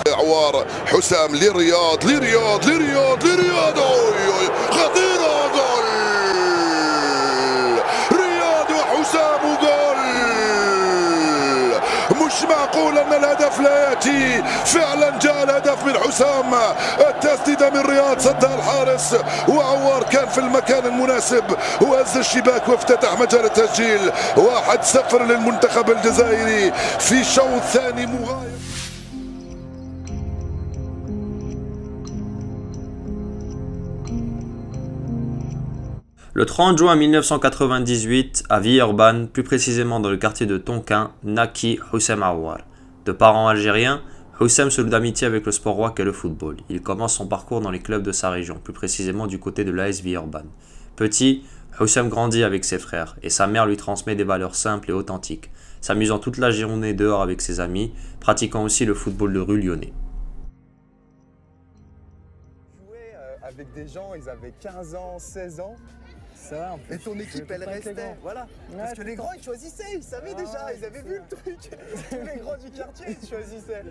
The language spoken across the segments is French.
عوار حسام لرياض لرياض لرياض لرياض خطيرة جول رياض وحسام جول مش معقول ان الهدف لا ياتي فعلا جاء الهدف من حسام التسديدة من رياض صدها الحارس وعوار كان في المكان المناسب وهز الشباك وافتتح مجال التسجيل 1-0 للمنتخب الجزائري في شوط ثاني مغاير. Le 30 juin 1998, à Villeurbanne, plus précisément dans le quartier de Tonkin, naquit Houssem Aouar. De parents algériens, Houssem se lie d'amitié avec le sport roi qu'est le football. Il commence son parcours dans les clubs de sa région, plus précisément du côté de l'AS Villeurbanne. Petit, Houssem grandit avec ses frères et sa mère lui transmet des valeurs simples et authentiques, s'amusant toute la journée dehors avec ses amis, pratiquant aussi le football de rue lyonnais. Jouer avec des gens, ils avaient 15 ans, 16 ans. Ça, et ton équipe, elle restait. Voilà. Ouais, parce que les grands, ils choisissaient, ils savaient déjà, ils avaient vu le truc. Tous les grands du quartier, ils choisissaient.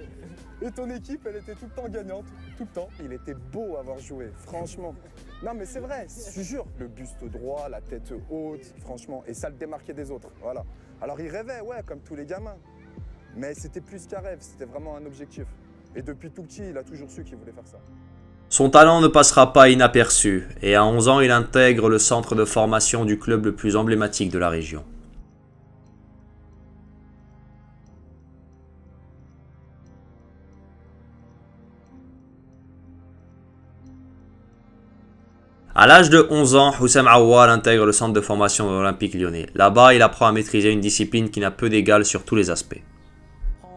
Et ton équipe, elle était tout le temps gagnante, tout le temps. Il était beau à avoir joué, franchement. Non, mais c'est vrai, je te jure. Le buste droit, la tête haute, franchement. Et ça le démarquait des autres, voilà. Alors il rêvait, ouais, comme tous les gamins. Mais c'était plus qu'un rêve, c'était vraiment un objectif. Et depuis tout petit, il a toujours su qu'il voulait faire ça. Son talent ne passera pas inaperçu et à 11 ans, il intègre le centre de formation du club le plus emblématique de la région. À l'âge de 11 ans, Houssem Aouar intègre le centre de formation de l'Olympique lyonnais. Là-bas, il apprend à maîtriser une discipline qui n'a peu d'égal sur tous les aspects.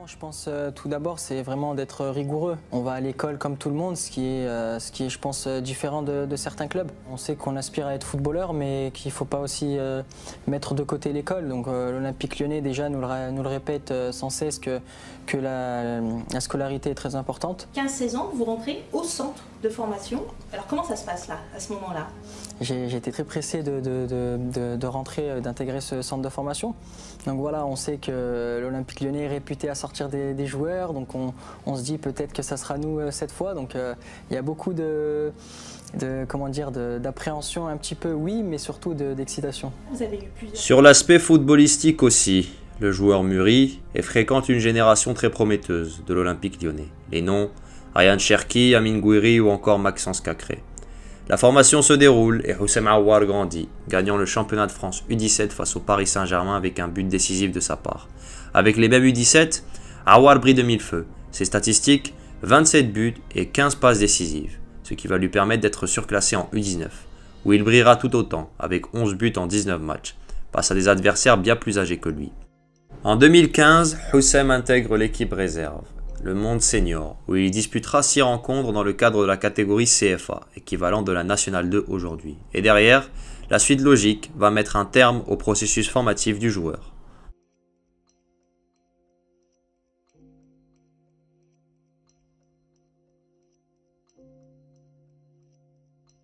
Je pense tout d'abord c'est vraiment d'être rigoureux. On va à l'école comme tout le monde, ce qui est je pense différent de certains clubs. On sait qu'on aspire à être footballeur mais qu'il ne faut pas aussi mettre de côté l'école. Donc l'Olympique lyonnais déjà nous le répète sans cesse que la scolarité est très importante. 15-16 ans, vous rentrez au centre de formation. Alors comment ça se passe là, à ce moment-là? J'ai été très pressé de rentrer, d'intégrer ce centre de formation. Donc voilà, on sait que l'Olympique lyonnais est réputé à sortir des joueurs, donc on se dit peut-être que ça sera nous cette fois. Donc il y a beaucoup d'appréhension un petit peu, oui, mais surtout d'excitation. Vous avez eu plusieurs... Sur l'aspect footballistique aussi, le joueur mûrit et fréquente une génération très prometteuse de l'Olympique lyonnais. Les noms, Ryan Cherki, Amine Gouiri ou encore Maxence Cacré. La formation se déroule et Houssem Aouar grandit, gagnant le championnat de France U17 face au Paris Saint-Germain avec un but décisif de sa part. Avec les mêmes U17, Aouar brille de mille feux. Ses statistiques, 27 buts et 15 passes décisives, ce qui va lui permettre d'être surclassé en U19, où il brillera tout autant, avec 11 buts en 19 matchs, face à des adversaires bien plus âgés que lui. En 2015, Houssem intègre l'équipe réserve, le monde senior, où il disputera 6 rencontres dans le cadre de la catégorie CFA, équivalent de la Nationale 2 aujourd'hui. Et derrière, la suite logique va mettre un terme au processus formatif du joueur.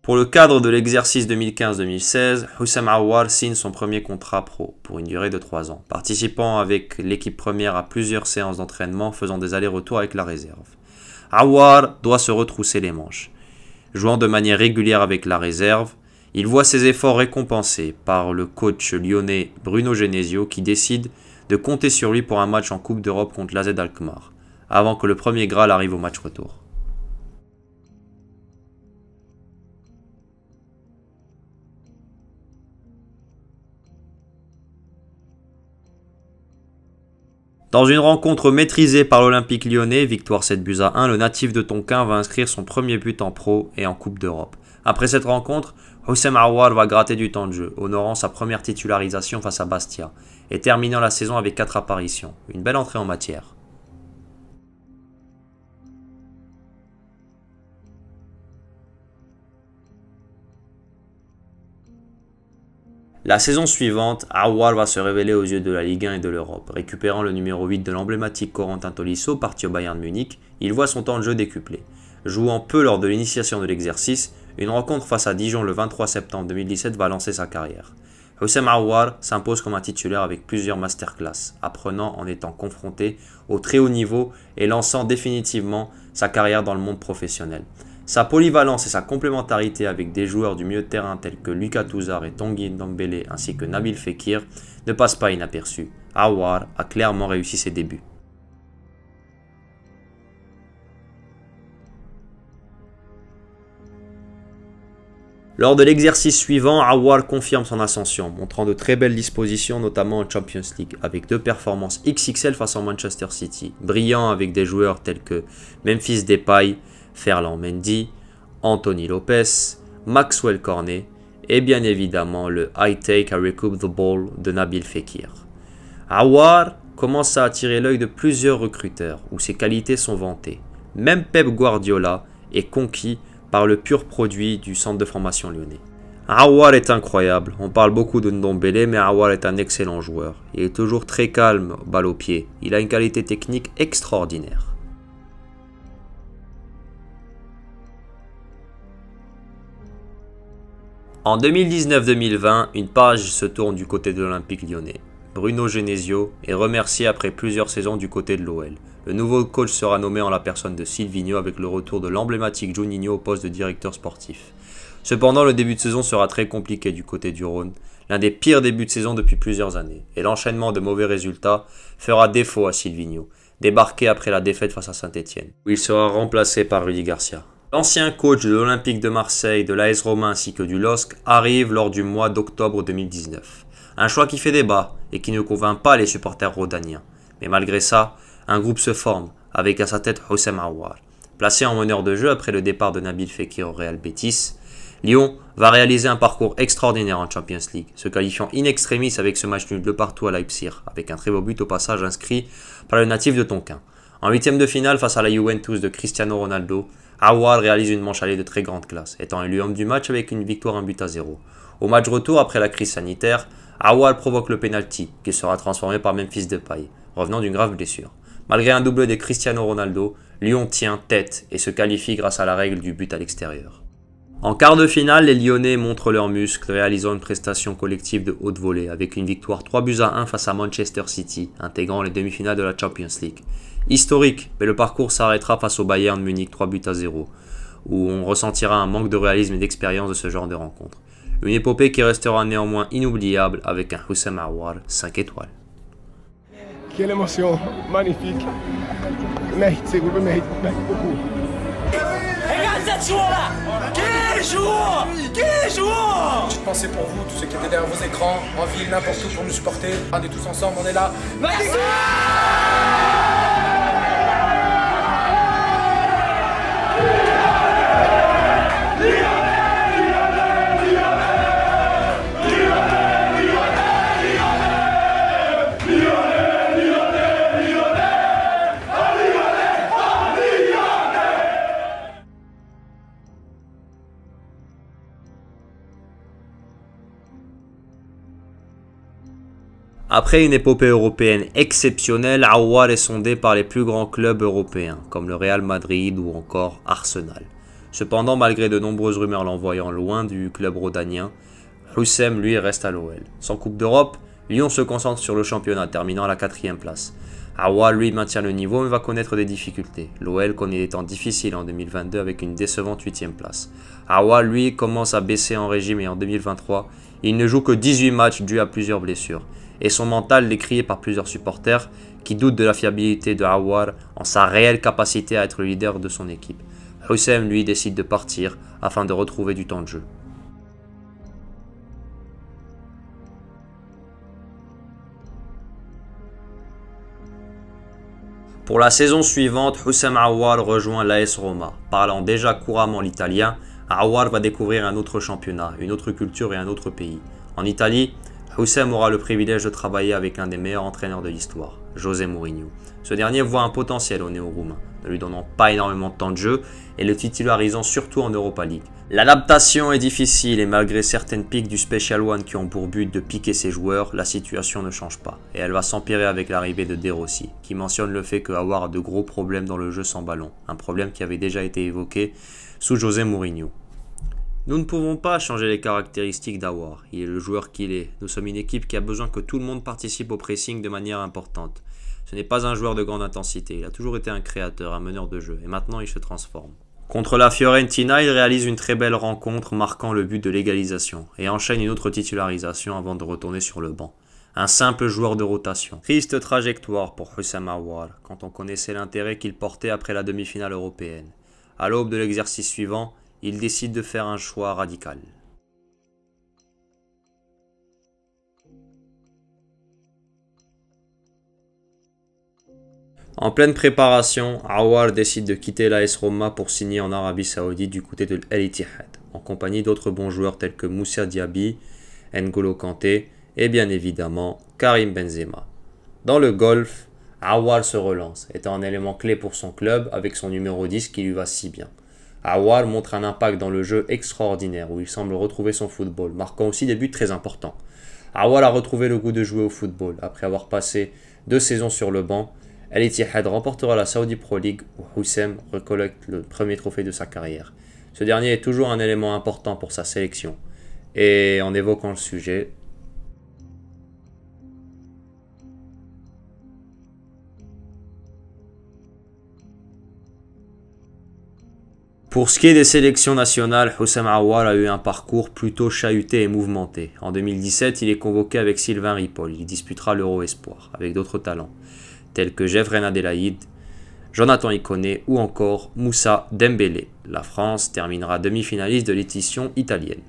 Pour le cadre de l'exercice 2015-2016, Houssem Aouar signe son premier contrat pro pour une durée de 3 ans, participant avec l'équipe première à plusieurs séances d'entraînement faisant des allers-retours avec la réserve. Aouar doit se retrousser les manches. Jouant de manière régulière avec la réserve, il voit ses efforts récompensés par le coach lyonnais Bruno Genesio qui décide de compter sur lui pour un match en Coupe d'Europe contre l'AZ Alkmaar, avant que le premier Graal arrive au match retour. Dans une rencontre maîtrisée par l'Olympique lyonnais, victoire 7-1, le natif de Tonkin va inscrire son premier but en pro et en Coupe d'Europe. Après cette rencontre, Houssem Aouar va gratter du temps de jeu, honorant sa première titularisation face à Bastia et terminant la saison avec 4 apparitions. Une belle entrée en matière. La saison suivante, Aouar va se révéler aux yeux de la Ligue 1 et de l'Europe. Récupérant le numéro 8 de l'emblématique Corentin Tolisso, parti au Bayern Munich, il voit son temps de jeu décuplé. Jouant peu lors de l'initiation de l'exercice, une rencontre face à Dijon le 23 septembre 2017 va lancer sa carrière. Houssem Aouar s'impose comme un titulaire avec plusieurs masterclass, apprenant en étant confronté au très haut niveau et lançant définitivement sa carrière dans le monde professionnel. Sa polyvalence et sa complémentarité avec des joueurs du milieu de terrain tels que Lucas Touzard et Tanguy Ndombele ainsi que Nabil Fekir ne passent pas inaperçus. Aouar a clairement réussi ses débuts. Lors de l'exercice suivant, Aouar confirme son ascension, montrant de très belles dispositions, notamment en Champions League, avec 2 performances XXL face à Manchester City, brillant avec des joueurs tels que Memphis Depay, Ferland Mendy, Anthony Lopez, Maxwell Cornet et bien évidemment le high take à recoup the ball de Nabil Fekir. Aouar commence à attirer l'œil de plusieurs recruteurs où ses qualités sont vantées. Même Pep Guardiola est conquis par le pur produit du centre de formation lyonnais. Aouar est incroyable, on parle beaucoup de Ndombele mais Aouar est un excellent joueur. Il est toujours très calme, balle au pied, il a une qualité technique extraordinaire. En 2019-2020, une page se tourne du côté de l'Olympique lyonnais. Bruno Genesio est remercié après plusieurs saisons du côté de l'OL. Le nouveau coach sera nommé en la personne de Silvinho avec le retour de l'emblématique Juninho au poste de directeur sportif. Cependant, le début de saison sera très compliqué du côté du Rhône, l'un des pires débuts de saison depuis plusieurs années, et l'enchaînement de mauvais résultats fera défaut à Silvinho, débarqué après la défaite face à Saint-Etienne, où il sera remplacé par Rudy Garcia. L'ancien coach de l'Olympique de Marseille, de l'AS Roma ainsi que du LOSC arrive lors du mois d'octobre 2019. Un choix qui fait débat et qui ne convainc pas les supporters rhodaniens. Mais malgré ça, un groupe se forme avec à sa tête Houssem Aouar. Placé en meneur de jeu après le départ de Nabil Fekir au Real Betis, Lyon va réaliser un parcours extraordinaire en Champions League, se qualifiant in extremis avec ce match nul de partout à Leipzig, avec un très beau but au passage inscrit par le natif de Tonkin. En huitième de finale face à la Juventus de Cristiano Ronaldo, Aouar réalise une manche allée de très grande classe, étant élu homme du match avec une victoire 1-0. Au match retour après la crise sanitaire, Aouar provoque le penalty, qui sera transformé par Memphis Depay, revenant d'une grave blessure. Malgré un doublé de Cristiano Ronaldo, Lyon tient tête et se qualifie grâce à la règle du but à l'extérieur. En quart de finale, les Lyonnais montrent leurs muscles, réalisant une prestation collective de haute volée avec une victoire 3-1 face à Manchester City, intégrant les demi-finales de la Champions League. Historique, mais le parcours s'arrêtera face au Bayern Munich 3-0, où on ressentira un manque de réalisme et d'expérience de ce genre de rencontre. Une épopée qui restera néanmoins inoubliable avec un Houssem Aouar 5 étoiles. Quelle émotion, magnifique. Mate, c'est beaucoup. Regarde cette joueur-là! Quel joueur! Quel joueur! Petite pensée pour vous, tous ceux qui étaient derrière vos écrans, en ville, n'importe où pour nous supporter. On est tous ensemble, on est là. Merci! Après une épopée européenne exceptionnelle, Aouar est sondé par les plus grands clubs européens, comme le Real Madrid ou encore Arsenal. Cependant, malgré de nombreuses rumeurs l'envoyant loin du club rhodanien, Houssem lui reste à l'OL. Sans Coupe d'Europe, Lyon se concentre sur le championnat, terminant à la 4e place. Aouar lui maintient le niveau mais va connaître des difficultés. L'OL connaît des temps difficiles en 2022 avec une décevante 8e place. Aouar lui commence à baisser en régime et en 2023, il ne joue que 18 matchs dû à plusieurs blessures. Et son mental décrié par plusieurs supporters qui doutent de la fiabilité de Aouar en sa réelle capacité à être le leader de son équipe. Houssem lui décide de partir afin de retrouver du temps de jeu. Pour la saison suivante, Houssem Aouar rejoint l'AS Roma. Parlant déjà couramment l'italien, Aouar va découvrir un autre championnat, une autre culture et un autre pays. En Italie, Houssem aura le privilège de travailler avec l'un des meilleurs entraîneurs de l'histoire, José Mourinho. Ce dernier voit un potentiel au néo-roumain, ne lui donnant pas énormément de temps de jeu et le titularisant surtout en Europa League. L'adaptation est difficile et malgré certaines piques du Special One qui ont pour but de piquer ses joueurs, la situation ne change pas. Et elle va s'empirer avec l'arrivée de De Rossi, qui mentionne le fait que Aouar a de gros problèmes dans le jeu sans ballon, un problème qui avait déjà été évoqué sous José Mourinho. Nous ne pouvons pas changer les caractéristiques d'Awar. Il est le joueur qu'il est. Nous sommes une équipe qui a besoin que tout le monde participe au pressing de manière importante. Ce n'est pas un joueur de grande intensité. Il a toujours été un créateur, un meneur de jeu. Et maintenant, il se transforme. Contre la Fiorentina, il réalise une très belle rencontre, marquant le but de l'égalisation. Et enchaîne une autre titularisation avant de retourner sur le banc. Un simple joueur de rotation. Triste trajectoire pour Houssam Aouar, quand on connaissait l'intérêt qu'il portait après la demi-finale européenne. À l'aube de l'exercice suivant, il décide de faire un choix radical. En pleine préparation, Aouar décide de quitter l'AS Roma pour signer en Arabie Saoudite du côté de Al-Ittihad, en compagnie d'autres bons joueurs tels que Moussa Diaby, N'Golo Kanté et bien évidemment Karim Benzema. Dans le golf, Aouar se relance, étant un élément clé pour son club avec son numéro 10 qui lui va si bien. Aouar montre un impact dans le jeu extraordinaire où il semble retrouver son football, marquant aussi des buts très importants. Aouar a retrouvé le goût de jouer au football après avoir passé 2 saisons sur le banc. Al-Ittihad remportera la Saudi Pro League où Houssem recollecte le premier trophée de sa carrière. Ce dernier est toujours un élément important pour sa sélection. Et en évoquant le sujet, pour ce qui est des sélections nationales, Houssem Aouar a eu un parcours plutôt chahuté et mouvementé. En 2017, il est convoqué avec Sylvain Ripoll. Il disputera l'Euro Espoir avec d'autres talents, tels que Jefren Adelaide, Jonathan Ikoné ou encore Moussa Dembélé. La France terminera demi-finaliste de l'édition italienne.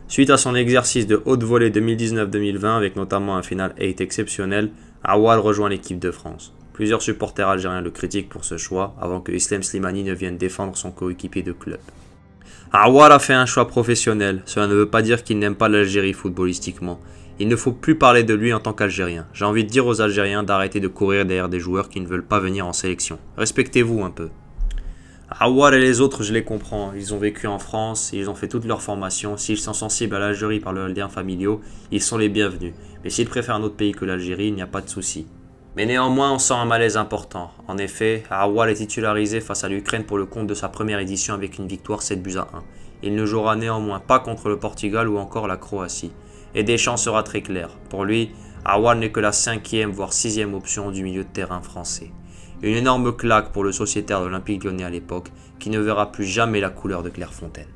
Suite à son exercice de haute volée 2019-2020 avec notamment un final 8 exceptionnel, Aouar rejoint l'équipe de France. Plusieurs supporters algériens le critiquent pour ce choix avant que Islem Slimani ne vienne défendre son coéquipier de club. Aouar a fait un choix professionnel, cela ne veut pas dire qu'il n'aime pas l'Algérie footballistiquement. Il ne faut plus parler de lui en tant qu'Algérien. J'ai envie de dire aux Algériens d'arrêter de courir derrière des joueurs qui ne veulent pas venir en sélection. Respectez-vous un peu. Aouar et les autres, je les comprends. Ils ont vécu en France, ils ont fait toute leur formation. S'ils sont sensibles à l'Algérie par leurs liens familiaux, ils sont les bienvenus. Mais s'ils préfèrent un autre pays que l'Algérie, il n'y a pas de souci. Mais néanmoins, on sent un malaise important. En effet, Aouar est titularisé face à l'Ukraine pour le compte de sa première édition avec une victoire 7-1. Il ne jouera néanmoins pas contre le Portugal ou encore la Croatie. Et Deschamps sera très clair. Pour lui, Aouar n'est que la 5e voire 6e option du milieu de terrain français. Une énorme claque pour le sociétaire de l'Olympique Lyonnais à l'époque, qui ne verra plus jamais la couleur de Clairefontaine.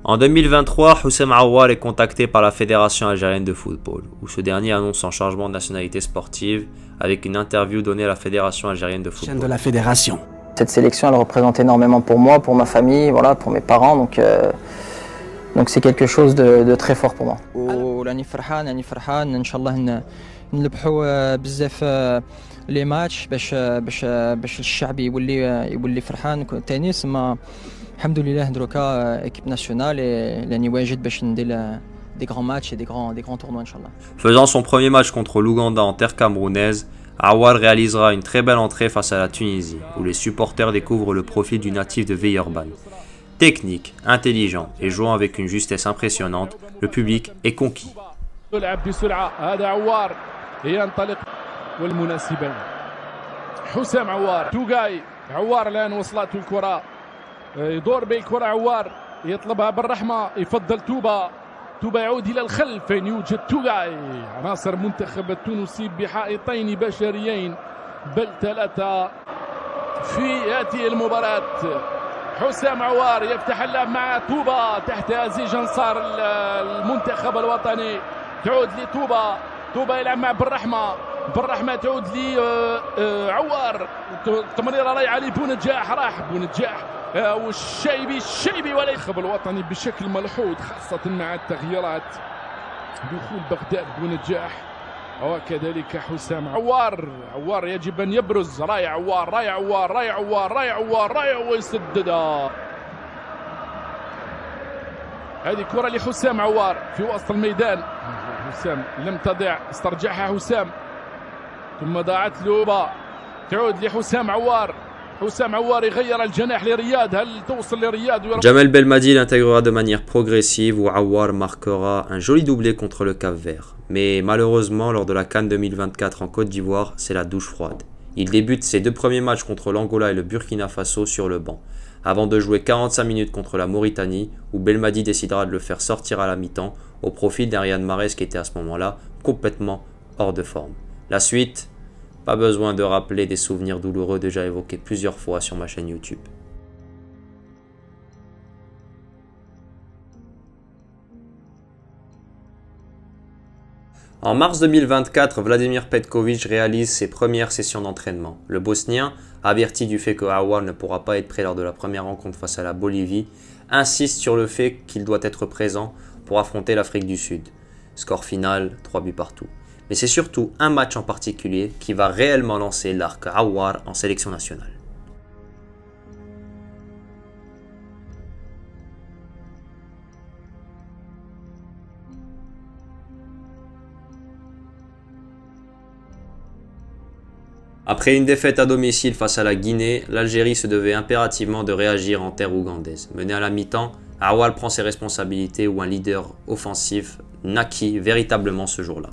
En 2023, Houssem Aouar est contacté par la Fédération algérienne de football, où ce dernier annonce son changement de nationalité sportive avec une interview donnée à la Fédération algérienne de football. De la fédération. Cette sélection, elle représente énormément pour moi, pour ma famille, voilà, pour mes parents, donc c'est quelque chose de très fort pour moi. راني فرحان ان شاء الله نلبحوا بزاف لي ماتش باش الشعب يولي فرحان ثاني سما الحمد لله دروكا équipe nationale راني واجد باش ندير des grands matchs et des grands tournois inchallah. Faisant son premier match contre l'Ouganda en terre camerounaise, Aouar réalisera une très belle entrée face à la Tunisie, où les supporters découvrent le profil du natif de Villeurbanne. Technique, intelligent et jouant avec une justesse impressionnante, le public est conquis. يلعب بسرعة هذا عوار ينطلق والمناسبين حسام عوار توغاي عوار الآن وصلته الكرة يدور بالكرة عوار يطلبها بالرحمة يفضل توبا يعود إلى الخلف فين يوجد توغاي عناصر منتخب التونسي بحائطين بشريين بل 3 في هذه المباراة. حسام عوار يفتح اللعب مع توبا تحت أزيج أنصار المنتخب الوطني تعود توبا يلعب مع بالرحمة تعود عوار تمريرة رايحة لبونجاح راح بونجاح والشيبي ولا يخب الوطني بشكل ملحوظ خاصة مع التغييرات دخول بغداد بونجاح وكذلك حسام عوار يجب أن يبرز رايع عوار ويسددها. هذه كرة لحسام عوار في وسط الميدان. حسام لم تضع استرجعها حسام ثم ضاعت له تعود لحسام عوار Jamel Belmadi l'intégrera de manière progressive où Aouar marquera un joli doublé contre le Cap-Vert. Mais malheureusement, lors de la CAN 2024 en Côte d'Ivoire, c'est la douche froide. Il débute ses 2 premiers matchs contre l'Angola et le Burkina Faso sur le banc, avant de jouer 45 minutes contre la Mauritanie, où Belmadi décidera de le faire sortir à la mi-temps au profit d'un Riyad Mahrez qui était à ce moment-là complètement hors de forme. La suite, pas besoin de rappeler des souvenirs douloureux déjà évoqués plusieurs fois sur ma chaîne YouTube. En mars 2024, Vladimir Petković réalise ses premières sessions d'entraînement. Le Bosnien, averti du fait que Aouar ne pourra pas être prêt lors de la première rencontre face à la Bolivie, insiste sur le fait qu'il doit être présent pour affronter l'Afrique du Sud. Score final, 3 buts partout. Mais c'est surtout un match en particulier qui va réellement lancer l'arc Aouar en sélection nationale. Après une défaite à domicile face à la Guinée, l'Algérie se devait impérativement de réagir en terre ougandaise. Mené à la mi-temps, Aouar prend ses responsabilités où un leader offensif naquit véritablement ce jour-là.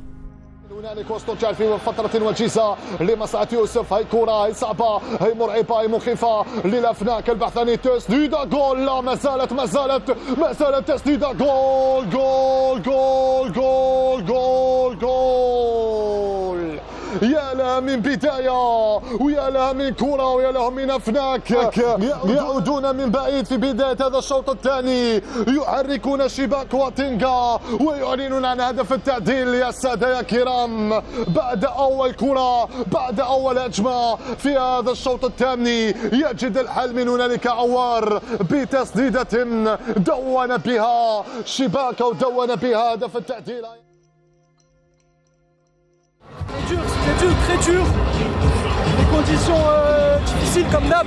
هنالك وسط في فترة وجيزة لمصلحة يوسف. هاي كرة هاي صعبة هاي مرعبة هاي مخيفة للأفناك البحث عن تسديدة جول. لا ما زالت تسديدة جول جول جول جول جول جول. يا لها من بداية ويا لها من كرة ويا لهم من أفناك يعودون من بعيد في بداية هذا الشوط الثاني يحركون شباك واتينغا ويعلنون عن هدف التعديل. يا سادة يا كرام بعد أول كرة بعد أول هجمة في هذا الشوط الثاني يجد الحل من هنالك عوار بتسديدة دون بها شباك ودون بها هدف التعديل. Très dur, des conditions difficiles comme d'hab.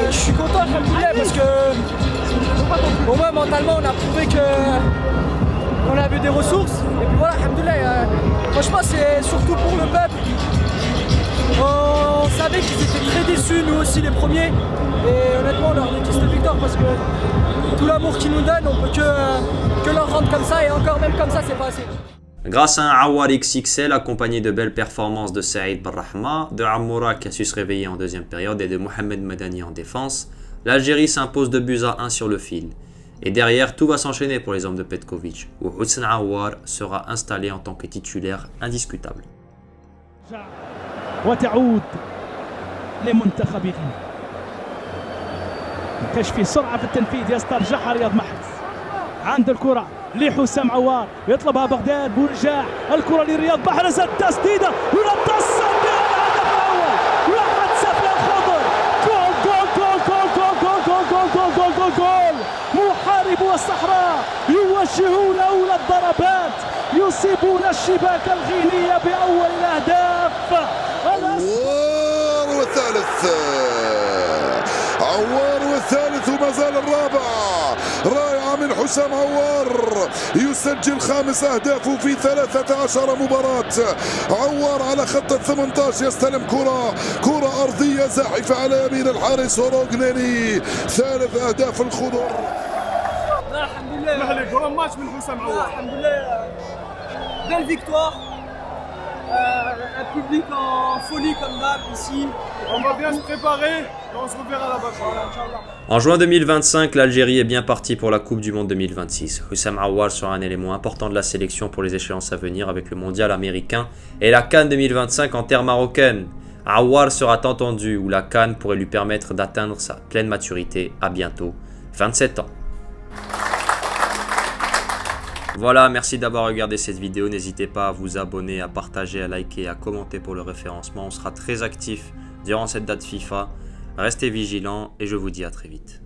Je suis content parce que au moins mentalement on a prouvé qu'on avait des ressources. Et puis voilà, franchement c'est surtout pour le peuple. On savait qu'ils étaient très déçus, nous aussi les premiers. Et honnêtement on leur dédie cette victoire parce que tout l'amour qu'ils nous donnent, on peut que leur rendre comme ça et encore même comme ça c'est pas assez. Grâce à un Aouar XXL accompagné de belles performances de Saïd Barrahma, de Amoura qui a su se réveiller en deuxième période et de Mohamed Madani en défense, l'Algérie s'impose 2-1 sur le fil. Et derrière, tout va s'enchaîner pour les hommes de Petković, où Houssen Aouar sera installé en tant que titulaire indiscutable. عند الكرة لحسام عوار يطلبها بغداد بونجاح الكرة لرياض محرز التسديدة والتصدي الهدف الأول وأحمد سفيان الخضر جول جول جول جول جول جول جول جول جول جول جول محاربو الصحراء يوجهون أولى الضربات يصيبون الشباك الغينية بأول الأهداف. عوار والثالث عوار والثالث وما زال الرابع. رائعة من حسام عوار يسجل 5 أهداف في 13 مباراة. عوار على خط 18 يستلم كرة أرضية زاحفة على يمين الحارس وروغنيني. 3 أهداف الخضر. لا الحمد لله. محلي جرام ماتش من حسام عوار. الحمد لله. Belle victoire. Un public en folie comme d'hab ici. On va bien se préparer et on se reverra là-bas. En juin 2025, l'Algérie est bien partie pour la Coupe du Monde 2026. Houssam Aouar sera un élément important de la sélection pour les échéances à venir avec le mondial américain et la CAN 2025 en terre marocaine. Aouar sera entendu où la CAN pourrait lui permettre d'atteindre sa pleine maturité à bientôt, 27 ans. Voilà, merci d'avoir regardé cette vidéo. N'hésitez pas à vous abonner, à partager, à liker et à commenter pour le référencement. On sera très actifs durant cette date FIFA. Restez vigilants et je vous dis à très vite.